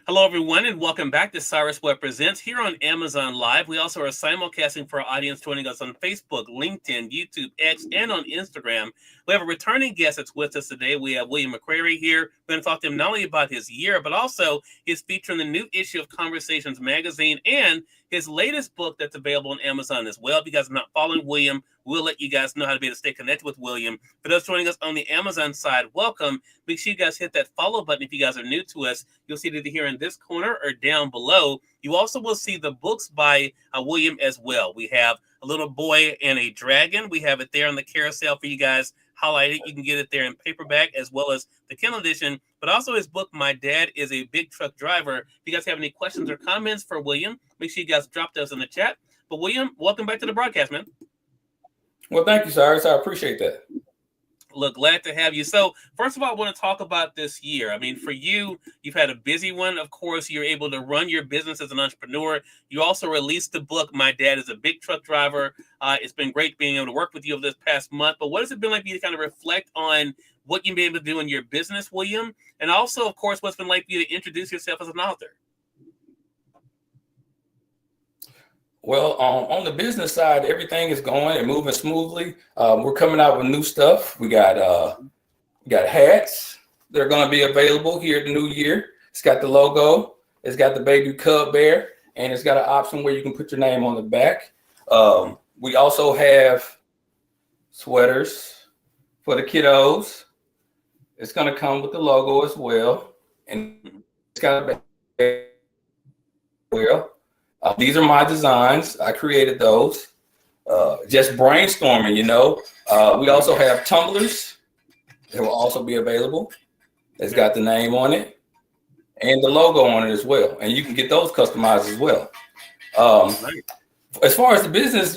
Hello, everyone, and welcome back to Cyrus Webb Presents here on Amazon Live. We also are simulcasting for our audience joining us on Facebook, LinkedIn, YouTube, X, and on Instagram. We have a returning guest that's with us today. We have William McCreary here. We're going to talk to him not only about his year, but also his feature in the new issue of Conversations magazine and his latest book that's available on Amazon as well. If you guys are not following William, we'll let you guys know how to be able to stay connected with William. For those joining us on the Amazon side, welcome. Make sure you guys hit that follow button if you guys are new to us. You'll see it either here in this corner or down below. You also will see the books by William as well. We have a little boy and a dragon. We have it there on the carousel for you guys highlighted. You can get it there in paperback as well as the Kindle edition, but also his book, My Dad is a Big Truck Driver. If you guys have any questions or comments for William, make sure you guys drop those in the chat. But William, welcome back to the broadcast, man. Well, thank you, Cyrus. I appreciate that. Look, glad to have you. So, first of all, I want to talk about this year. I mean, for you, you've had a busy one. Of course, you're able to run your business as an entrepreneur. You also released the book, My Dad is a Big Truck Driver. It's been great being able to work with you over this past month. But what has it been like for you to kind of reflect on what you've been able to do in your business, William? And also, of course, what's been like for you to introduce yourself as an author? Well, on the business side, everything is going and moving smoothly. We're coming out with new stuff. We got hats that are going to be available here at the new year. It's got the logo. It's got the baby cub bear, and it's got an option where you can put your name on the back. We also have sweaters for the kiddos. It's going to come with the logo as well, and it's got a baby well. These are my designs. I created those. Just brainstorming, We also have tumblers that will also be available. It's got the name on it and the logo on it as well. And you can get those customized as well. As far as the business,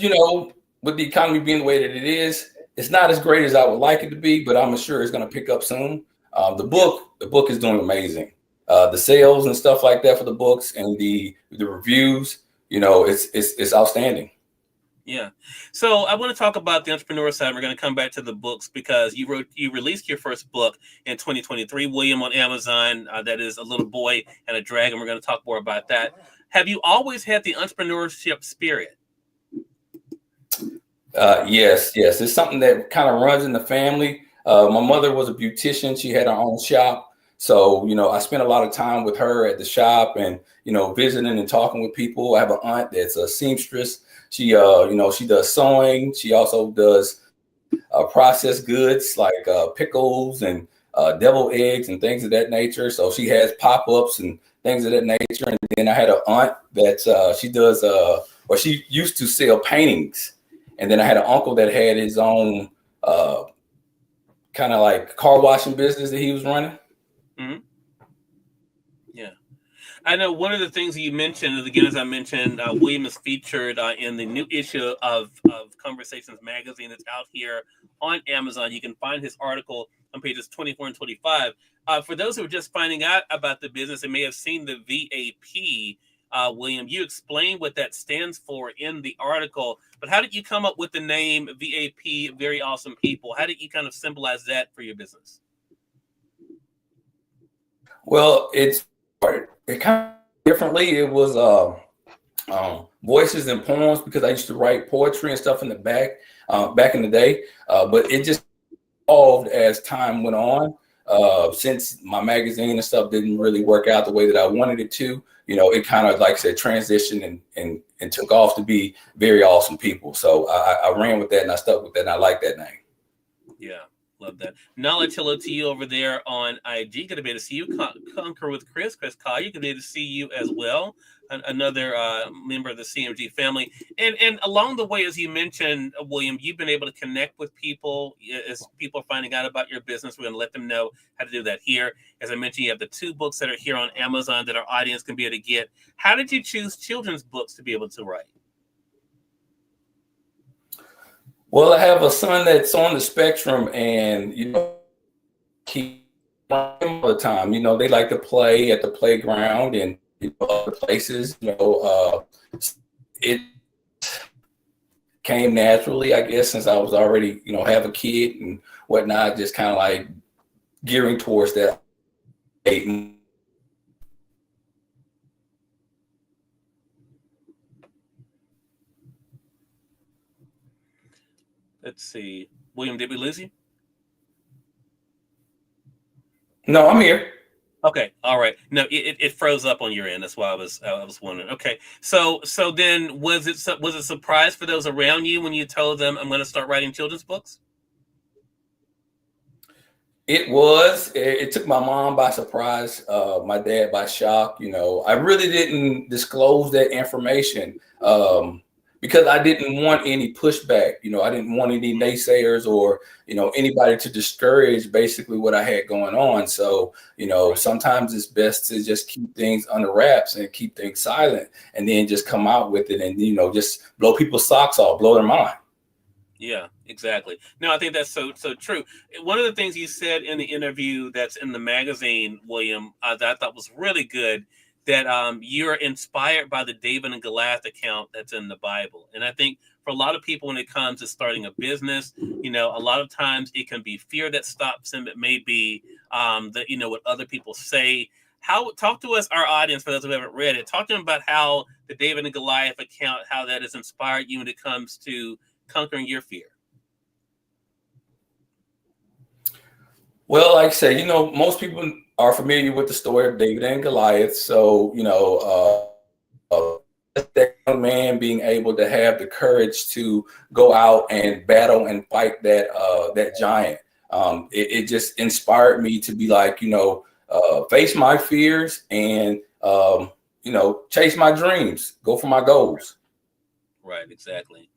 with the economy being the way that it is, it's not as great as I would like it to be, but I'm sure it's going to pick up soon. The book is doing amazing. The sales and stuff like that for the books and the reviews, it's outstanding. Yeah. So I want to talk about the entrepreneur side. We're going to come back to the books because you released your first book in 2023, William, on Amazon. That is A Little Boy and a Dragon. We're going to talk more about that. Have you always had the entrepreneurship spirit? Yes. It's something that kind of runs in the family. My mother was a beautician. She had her own shop. So, I spent a lot of time with her at the shop and, visiting and talking with people. I have an aunt that's a seamstress. She, she does sewing. She also does processed goods like pickles and deviled eggs and things of that nature. So she has pop-ups and things of that nature. And then I had an aunt that she does, she used to sell paintings. And then I had an uncle that had his own kind of like car washing business that he was running. Mm-hmm. Yeah. I know one of the things that you mentioned, again, as I mentioned, William is featured in the new issue of Conversations magazine that's out here on Amazon. You can find his article on pages 24 and 25. For those who are just finding out about the business and may have seen the VAP, William, you explained what that stands for in the article, but how did you come up with the name VAP, Very Awesome People? How did you kind of symbolize that for your business? Well, it kind of differently. It was voices and poems because I used to write poetry and stuff in the back in the day. But it just evolved as time went on. Since my magazine and stuff didn't really work out the way that I wanted it to, it kind of, like I said, transitioned and took off to be Very Awesome People. So I ran with that and I stuck with that and I like that name. Yeah. Love that. Knowledge, hello to you over there on IG. Going to be able to see you. Conquer with Chris Collier. Going to be able to see you as well. Another member of the CMG family. And along the way, as you mentioned, William, you've been able to connect with people. As people are finding out about your business, we're going to let them know how to do that here. As I mentioned, you have the 2 books that are here on Amazon that our audience can be able to get. How did you choose children's books to be able to write? Well, I have a son that's on the spectrum and, keep all the time. They like to play at the playground and other places. It came naturally, I guess, since I was already, have a kid and whatnot, just kind of like gearing towards that. Let's see. William, did we lose you? No, I'm here. Okay, all right. No, it froze up on your end. That's why I was wondering. Okay, so then was it a surprise for those around you when you told them I'm going to start writing children's books? It was. It took my mom by surprise, my dad by shock. I really didn't disclose that information because I didn't want any pushback. I didn't want any naysayers or anybody to discourage basically what I had going on. So Right. sometimes it's best to just keep things under wraps and keep things silent, and then just come out with it and just blow people's socks off, blow their mind. Yeah, exactly. No, I think that's so true. One of the things you said in the interview that's in the magazine, William, that I thought was really good, that you're inspired by the David and Goliath account that's in the Bible. And I think for a lot of people, when it comes to starting a business, a lot of times it can be fear that stops them. It may be that what other people say. How talk to us, our audience, for those who haven't read it. Talk to them about how the David and Goliath account, how that has inspired you when it comes to conquering your fear. Well, like I say, most people are familiar with the story of David and Goliath. So, that young man being able to have the courage to go out and battle and fight that giant. It just inspired me to be like, face my fears and, chase my dreams, go for my goals. Right, exactly.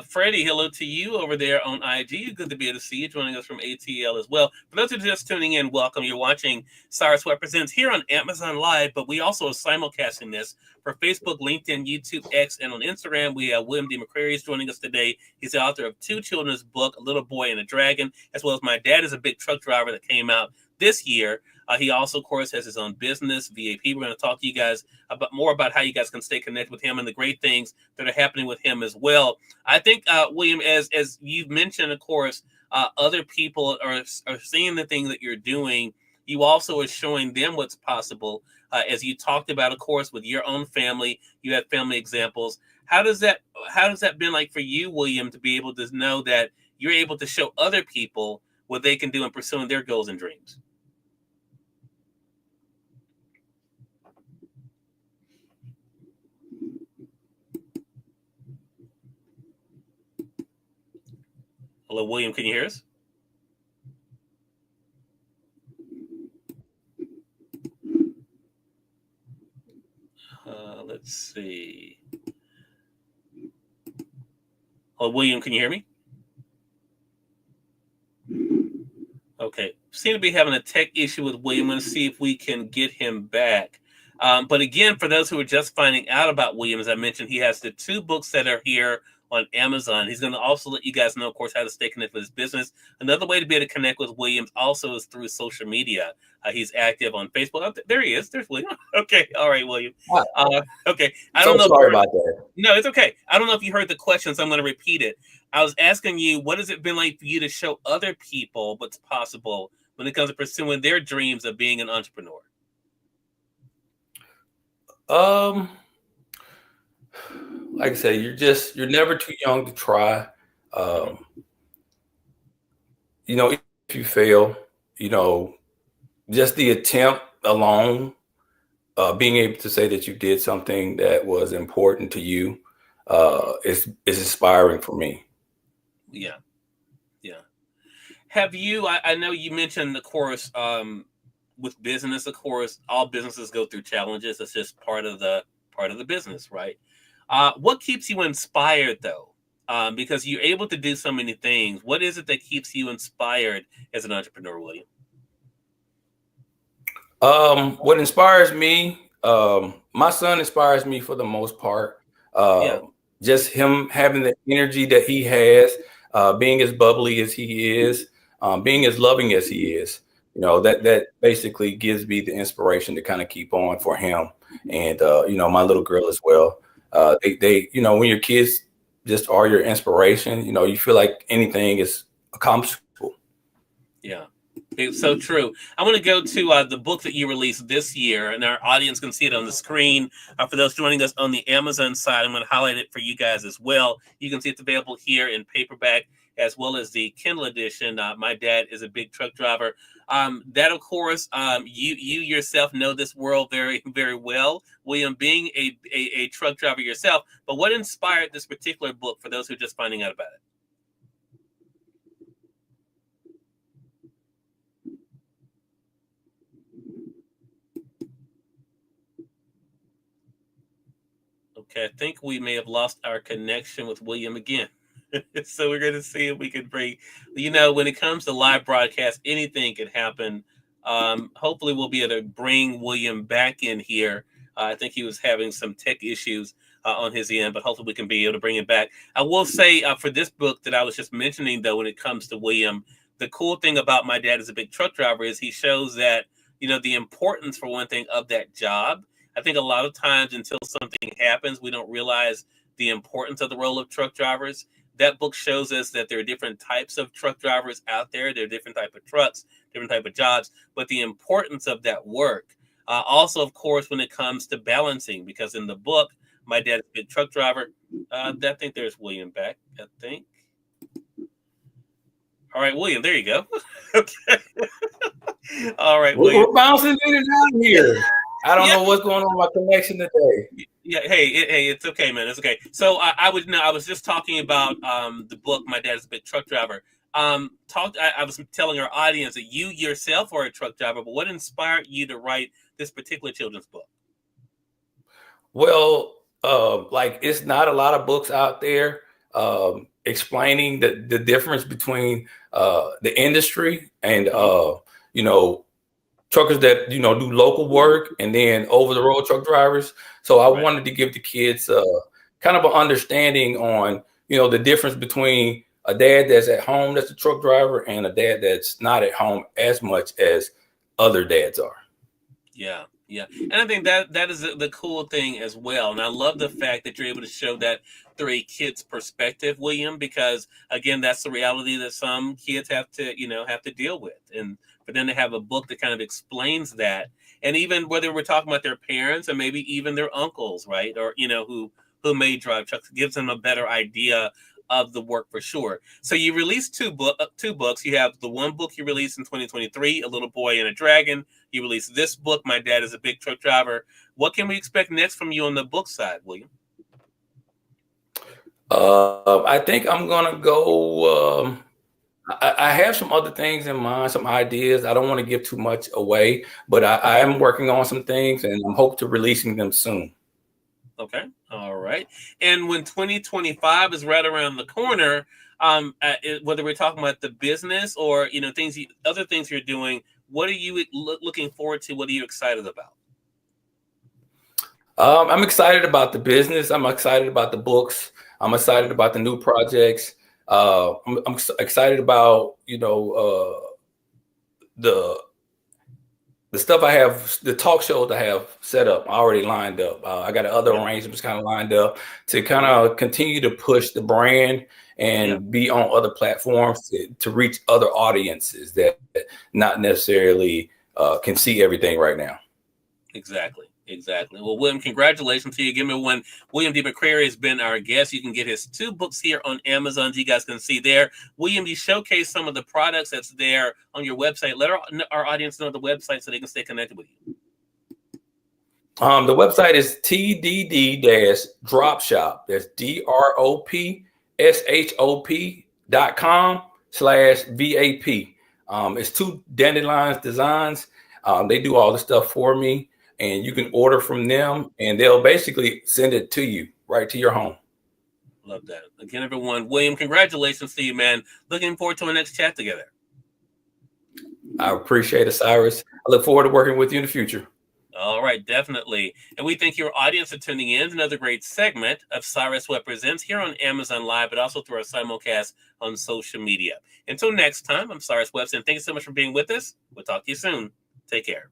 Freddie, hello to you over there on IG. Good to be able to see you joining us from ATL as well. For those who are just tuning in, welcome. You're watching Cyrus Webb Presents here on Amazon Live, but we also are simulcasting this for Facebook, LinkedIn, YouTube, X, and on Instagram. We have William D. McCreary is joining us today. He's the author of 2 children's books, A Little Boy and a Dragon, as well as My Dad is a Big Truck Driver that came out this year. He also, of course, has his own business, VAP. We're going to talk to you guys more about how you guys can stay connected with him and the great things that are happening with him as well. I think, William, as you've mentioned, of course, other people are seeing the things that you're doing. You also are showing them what's possible. As you talked about, of course, with your own family, you have family examples. How does that been like for you, William, to be able to know that you're able to show other people what they can do in pursuing their goals and dreams? Hello, William. Can you hear us? Let's see. Hello, William. Can you hear me? Okay. Seem to be having a tech issue with William. Let's see if we can get him back. But again, for those who are just finding out about William, as I mentioned, he has the 2 books that are here on Amazon. He's going to also let you guys know, of course, how to stay connected with his business. Another way to be able to connect with Williams also is through social media. He's active on Facebook. Oh, there he is. There's William. Okay. All right, William. Okay. I don't know. Sorry about that. No, it's okay. I don't know if you heard the question, so I'm going to repeat it. I was asking you, what has it been like for you to show other people what's possible when it comes to pursuing their dreams of being an entrepreneur? Like I say, you're never too young to try. If you fail, just the attempt alone, being able to say that you did something that was important to you, is inspiring for me. Yeah. Yeah. Have you, I know you mentioned, of course, with business, of course, all businesses go through challenges. It's just part of the business, right? What keeps you inspired, though? Because you're able to do so many things. What is it that keeps you inspired as an entrepreneur, William? What inspires me, my son inspires me for the most part. Yeah. Just him having the energy that he has, being as bubbly as he is, being as loving as he is. That basically gives me the inspiration to kind of keep on for him, and my little girl as well. They when your kids just are your inspiration, you feel like anything is accomplishable. Yeah. It's so true. I want to go to the book that you released this year, and our audience can see it on the screen. For those joining us on the Amazon side, I'm going to highlight it for you guys as well. You can see it's available here in paperback as well as the Kindle edition. My dad is a big truck driver. That, of course, you yourself know this world very, very well, William, being a truck driver yourself. But what inspired this particular book for those who are just finding out about it? Okay, I think we may have lost our connection with William again. So we're going to see if we can bring, when it comes to live broadcast, anything can happen. Hopefully, we'll be able to bring William back in here. I think he was having some tech issues on his end, but hopefully, we can be able to bring him back. I will say for this book that I was just mentioning, though, when it comes to William, the cool thing about my dad as a big truck driver is he shows that, the importance, for one thing, of that job. I think a lot of times until something happens, we don't realize the importance of the role of truck drivers. That book shows us that there are different types of truck drivers out there. There are different type of trucks, different type of jobs, but the importance of that work. Also, of course, when it comes to balancing, because in the book, my dad is a big truck driver. I think there's William back, I think. All right, William, there you go. Okay. All right, William. We're bouncing in and out here. I don't know what's going on with my connection today. Yeah, hey, it's okay, man. It's okay. So I was just talking about the book. My dad is a big truck driver. I was telling our audience that you yourself are a truck driver, but what inspired you to write this particular children's book? Well, like it's not a lot of books out there explaining the difference between the industry and truckers that do local work and then over the road truck drivers. So I wanted to give the kids kind of an understanding on the difference between a dad that's at home that's a truck driver and a dad that's not at home as much as other dads are. Yeah. And I think that is the cool thing as well. And I love the fact that you're able to show that through a kid's perspective, William, because again, that's the reality that some kids have to deal with. And for them to have a book that kind of explains that, and even whether we're talking about their parents or maybe even their uncles, right? Or, who may drive trucks, gives them a better idea of the work for sure. So you released two books. You have the one book you released in 2023, A Little Boy and a Dragon. You released this book, My Dad is a Big Truck Driver. What can we expect next from you on the book side, William? I think I'm gonna go. I have some other things in mind, some ideas. I don't want to give too much away, but I am working on some things, and I'm hope to releasing them soon. Okay. All right. And when 2025 is right around the corner, whether we're talking about the business or other things you're doing, what are you looking forward to? What are you excited about? I'm excited about the business. I'm excited about the books. I'm excited about the new projects. I'm excited about the stuff I have, the talk shows I have set up, already lined up. I got other arrangements kind of lined up to kind of continue to push the brand and be on other platforms to reach other audiences that not necessarily can see everything right now. Exactly. Well, William, congratulations to you. Give me one. William D. McCreary has been our guest. You can get his 2 books here on Amazon. You guys can see there. William, you showcase some of the products that's there on your website. Let our audience know the website so they can stay connected with you. The website is tdd-dropshop. That's dropshop.com/VAP. It's 2 Dandelions Designs. They do all the stuff for me. And you can order from them, and they'll basically send it to you right to your home. Love that. Again, everyone, William, congratulations to you, man. Looking forward to our next chat together. I appreciate it, Cyrus. I look forward to working with you in the future. All right, definitely. And we thank your audience for tuning in to another great segment of Cyrus Webb Presents here on Amazon Live, but also through our simulcast on social media. Until next time, I'm Cyrus Webb, and thank you so much for being with us. We'll talk to you soon. Take care.